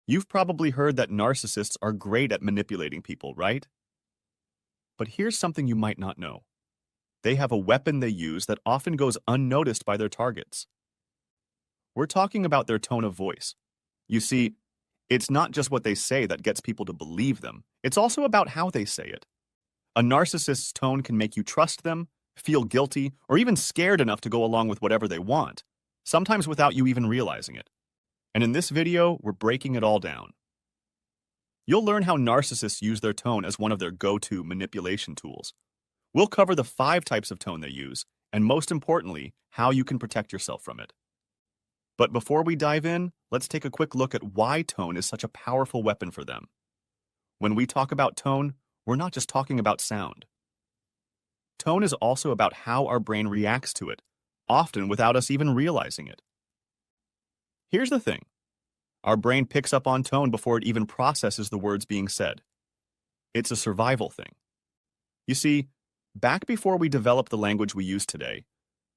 You've probably heard that narcissists are great at manipulating people, right? But here's something you might not know. They have a weapon they use that often goes unnoticed by their targets. We're talking about their tone of voice. You see, it's not just what they say that gets people to believe them, it's also about how they say it. A narcissist's tone can make you trust them, feel guilty, or even scared enough to go along with whatever they want, sometimes without you even realizing it. And in this video, we're breaking it all down. You'll learn how narcissists use their tone as one of their go-to manipulation tools. We'll cover the 5 types of tone they use, and most importantly, how you can protect yourself from it. But before we dive in, let's take a quick look at why tone is such a powerful weapon for them. When we talk about tone, we're not just talking about sound. Tone is also about how our brain reacts to it, often without us even realizing it. Here's the thing. Our brain picks up on tone before it even processes the words being said. It's a survival thing. You see, back before we developed the language we use today,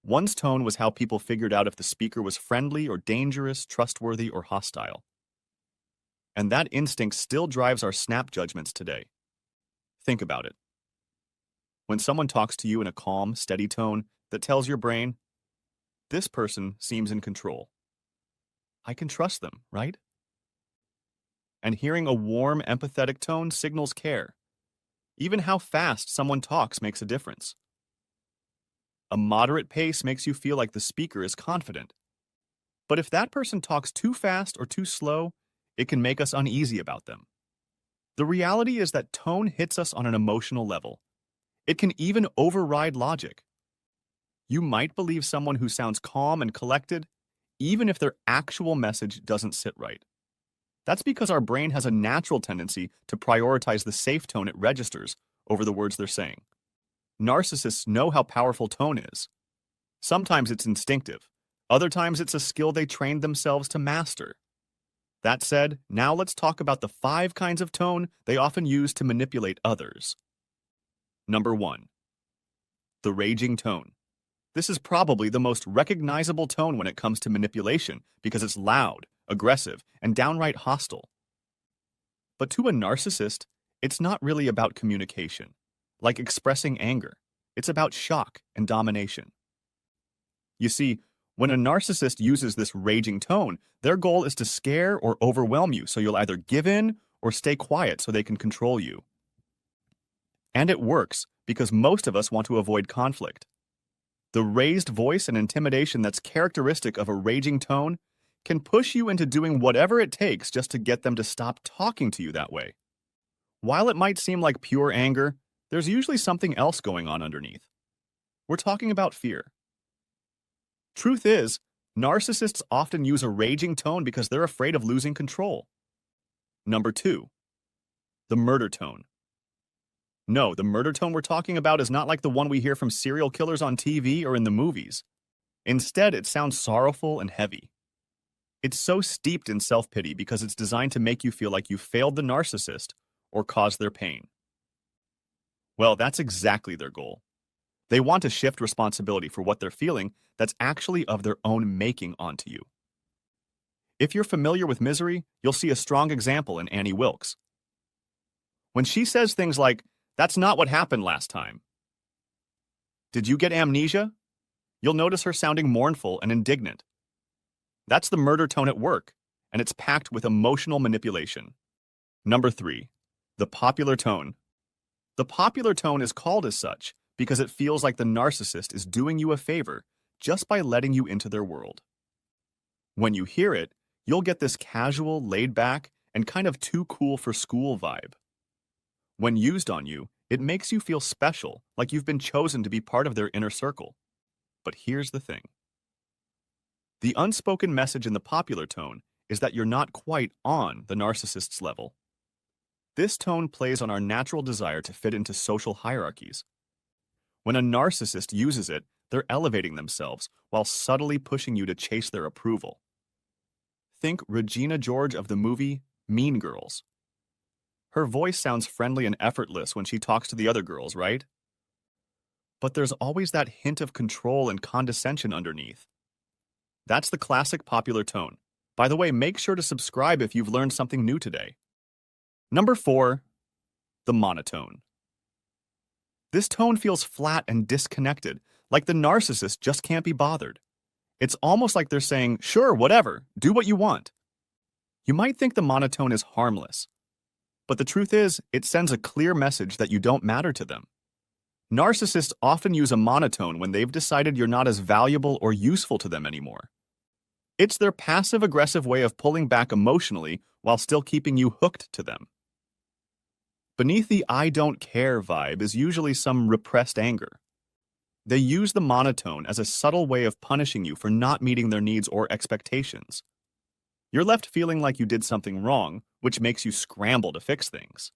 one's tone was how people figured out if the speaker was friendly or dangerous, trustworthy or hostile. And that instinct still drives our snap judgments today. Think about it. When someone talks to you in a calm, steady tone that tells your brain, this person seems in control. I can trust them, right? And hearing a warm, empathetic tone signals care. Even how fast someone talks makes a difference. A moderate pace makes you feel like the speaker is confident. But if that person talks too fast or too slow, it can make us uneasy about them. The reality is that tone hits us on an emotional level. It can even override logic. You might believe someone who sounds calm and collected, even if their actual message doesn't sit right. That's because our brain has a natural tendency to prioritize the safe tone it registers over the words they're saying. Narcissists know how powerful tone is. Sometimes it's instinctive. Other times it's a skill they trained themselves to master. That said, now let's talk about the 5 kinds of tone they often use to manipulate others. Number 1. The raging tone. This is probably the most recognizable tone when it comes to manipulation because it's loud, aggressive, and downright hostile. But to a narcissist, it's not really about communication, like expressing anger. It's about shock and domination. You see, when a narcissist uses this raging tone, their goal is to scare or overwhelm you so you'll either give in or stay quiet so they can control you. And it works because most of us want to avoid conflict. The raised voice and intimidation that's characteristic of a raging tone can push you into doing whatever it takes just to get them to stop talking to you that way. While it might seem like pure anger, there's usually something else going on underneath. We're talking about fear. Truth is, narcissists often use a raging tone because they're afraid of losing control. Number 2. The murder tone. No, the murder tone we're talking about is not like the one we hear from serial killers on TV or in the movies. Instead, it sounds sorrowful and heavy. It's so steeped in self-pity because it's designed to make you feel like you failed the narcissist or caused their pain. Well, that's exactly their goal. They want to shift responsibility for what they're feeling that's actually of their own making onto you. If you're familiar with Misery, you'll see a strong example in Annie Wilkes. When she says things like, "That's not what happened last time. Did you get amnesia?" You'll notice her sounding mournful and indignant. That's the murder tone at work, and it's packed with emotional manipulation. Number 3. The popular tone. The popular tone is called as such because it feels like the narcissist is doing you a favor just by letting you into their world. When you hear it, you'll get this casual, laid-back, and kind of too cool for school vibe. When used on you, it makes you feel special, like you've been chosen to be part of their inner circle. But here's the thing. The unspoken message in the popular tone is that you're not quite on the narcissist's level. This tone plays on our natural desire to fit into social hierarchies. When a narcissist uses it, they're elevating themselves while subtly pushing you to chase their approval. Think Regina George of the movie Mean Girls. Her voice sounds friendly and effortless when she talks to the other girls, right? But there's always that hint of control and condescension underneath. That's the classic popular tone, By the way, make sure to subscribe if you've learned something new today. Number 4, the monotone. This tone feels flat and disconnected, like the narcissist just can't be bothered. It's almost like they're saying, sure, whatever, do what you want. You might think the monotone is harmless, but the truth is, it sends a clear message that you don't matter to them. Narcissists often use a monotone when they've decided you're not as valuable or useful to them anymore. It's their passive-aggressive way of pulling back emotionally while still keeping you hooked to them. Beneath the I don't care vibe is usually some repressed anger. They use the monotone as a subtle way of punishing you for not meeting their needs or expectations. You're left feeling like you did something wrong, which makes you scramble to fix things.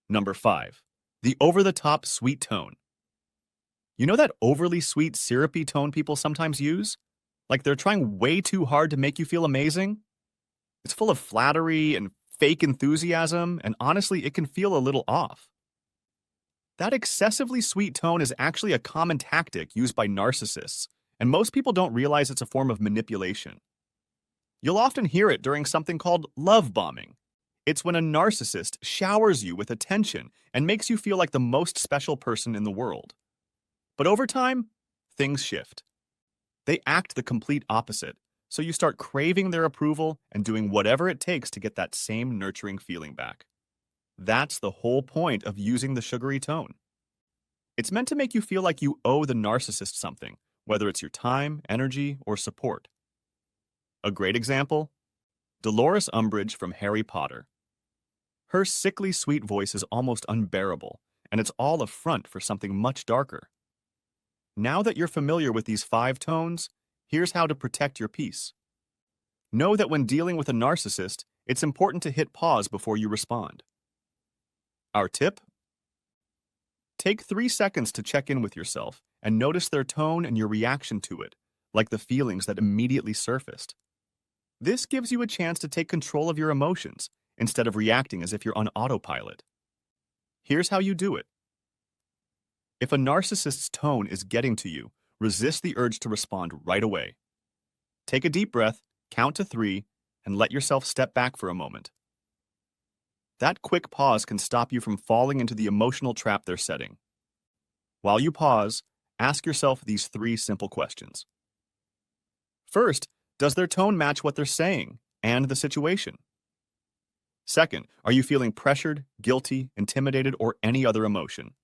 Number 5, the over-the-top sweet tone. You know that overly sweet, syrupy tone people sometimes use? Like they're trying way too hard to make you feel amazing? It's full of flattery and fake enthusiasm, and honestly, it can feel a little off. That excessively sweet tone is actually a common tactic used by narcissists, and most people don't realize it's a form of manipulation. You'll often hear it during something called love bombing. It's when a narcissist showers you with attention and makes you feel like the most special person in the world. But over time, things shift. They act the complete opposite, so you start craving their approval and doing whatever it takes to get that same nurturing feeling back. That's the whole point of using the sugary tone. It's meant to make you feel like you owe the narcissist something, whether it's your time, energy, or support. A great example? Dolores Umbridge from Harry Potter. Her sickly sweet voice is almost unbearable, and it's all a front for something much darker. Now that you're familiar with these 5 tones, here's how to protect your peace. Know that when dealing with a narcissist, it's important to hit pause before you respond. Our tip? Take 3 seconds to check in with yourself and notice their tone and your reaction to it, like the feelings that immediately surfaced. This gives you a chance to take control of your emotions instead of reacting as if you're on autopilot. Here's how you do it. If a narcissist's tone is getting to you, resist the urge to respond right away. Take a deep breath, count to 3, and let yourself step back for a moment. That quick pause can stop you from falling into the emotional trap they're setting. While you pause, ask yourself these 3 simple questions. First, does their tone match what they're saying and the situation? Second, are you feeling pressured, guilty, intimidated, or any other emotion?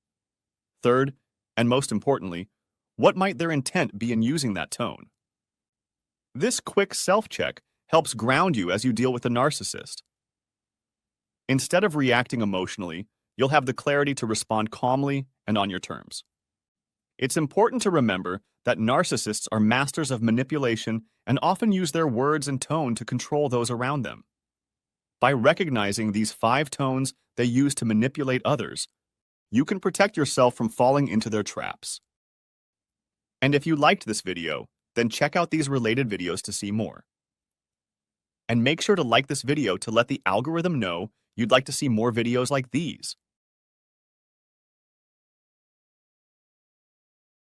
Third, and most importantly, what might their intent be in using that tone? This quick self-check helps ground you as you deal with a narcissist. Instead of reacting emotionally, you'll have the clarity to respond calmly and on your terms. It's important to remember that narcissists are masters of manipulation and often use their words and tone to control those around them. By recognizing these 5 tones they use to manipulate others, you can protect yourself from falling into their traps. And if you liked this video, then check out these related videos to see more. And make sure to like this video to let the algorithm know you'd like to see more videos like these.